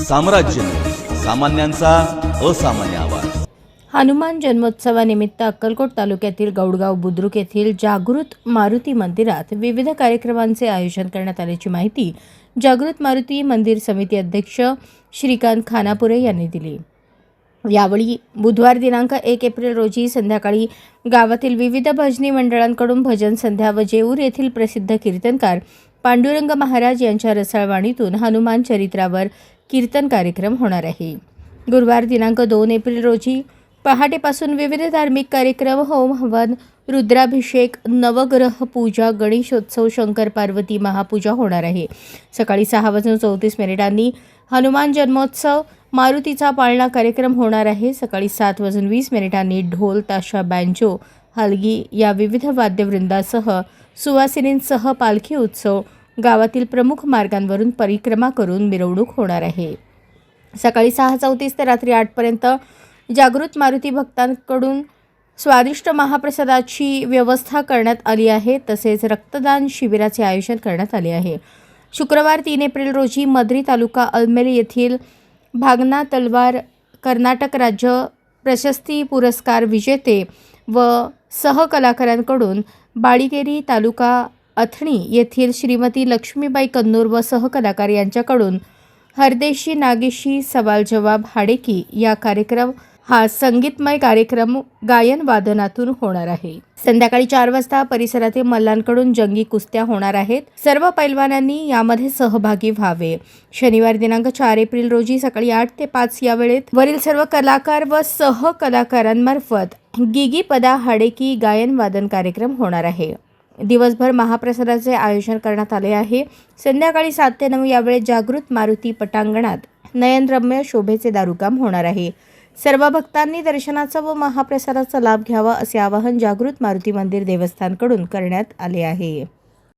साम्राज्य सामान्यांचा असामान्य आवाज। हनुमान जन्मोत्सवानिमित्त अक्कलकोट तालुक्यातील गौडगाव बुद्रुक येथील जागृत मारुती मंदिरात विविध कार्यक्रमांचे आयोजन करण्यात आल्याची माहिती जागृत मारुती मंदिर समिती अध्यक्ष श्रीकांत खानापुरे यांनी दिली। यावेळी बुधवार दिनांक 1 एप्रिल रोजी संध्याकाळी गावातील विविध भजनी मंडळांकडून भजन संध्या व जेऊर येथील प्रसिद्ध कीर्तनकार पांडुरंग महाराज यांच्या रसाळवाणीतून हनुमान चरित्रावर कीर्तन कार्यक्रम होणार आहे। गुरुवार दिनांक 2 एप्रिल रोजी पहाटेपासून विविध धार्मिक कार्यक्रम, होम हवन, रुद्राभिषेक, नवग्रह पूजा, गणेशोत्सव, शंकर पार्वती महापूजा होणार आहे। सकाळी 6:34 हनुमान जन्मोत्सव मारुतीचा पाळणा कार्यक्रम होणार आहे। सकाळी 7:20 ढोल, ताशा, बँजो, हलगी या विविध वाद्यवृंदासह सुवासिनींसह पालखी उत्सव गावातील प्रमुख मार्गांवरून परिक्रमा करून मिरवणूक होणार आहे। सकाळी 6:34 ते रात्री 8 पर्यंत जागृत मारुती भक्तांकडून स्वादिष्ट महाप्रसादाची व्यवस्था करण्यात आली आहे। तसेच रक्तदान शिबिराचे आयोजन करण्यात आले आहे। शुक्रवार 3 एप्रिल रोजी मद्री तालुका अलमेली येथील भागना तलवार कर्नाटक राज्य प्रशस्ती पुरस्कार विजेते व सहकलाकारांकडून बाळीगेरी तालुका अथणी येथील श्रीमती लक्ष्मीबाई कन्नूर व सहकलाकार यांच्याकडून हरदेशी नागेशी सवाल जवाब हाडेकी या कार्यक्रम हा संगीतमय कार्यक्रम गायन वादनातून होणार आहे। संध्याकाळी 4 वाजता परिसरातील मल्लांकडून जंगी कुस्त्या होणार आहेत। सर्व पैलवानांनी यामध्ये सहभागी व्हावे। शनिवार दिनांक 4 एप्रिल रोजी सकाळी 8 ते 5 या वेळेत वरील सर्व कलाकार व सहकलाकारांमार्फत गिगी पदा हाडेकी गायन वादन कार्यक्रम होणार आहे। दिवसभर महाप्रसादाचे आयोजन करण्यात आले आहे। संध्याकाळी 7 ते 9 या वेळेत जागृत मारुती पटांगणात नयनरम्य शोभेचे दारुकाम होणार आहे। सर्व भक्तांनी दर्शनाचा व महाप्रसादाचा लाभ घ्यावा असे आवाहन जागृत मारुती मंदिर देवस्थानकडून करण्यात आले आहे।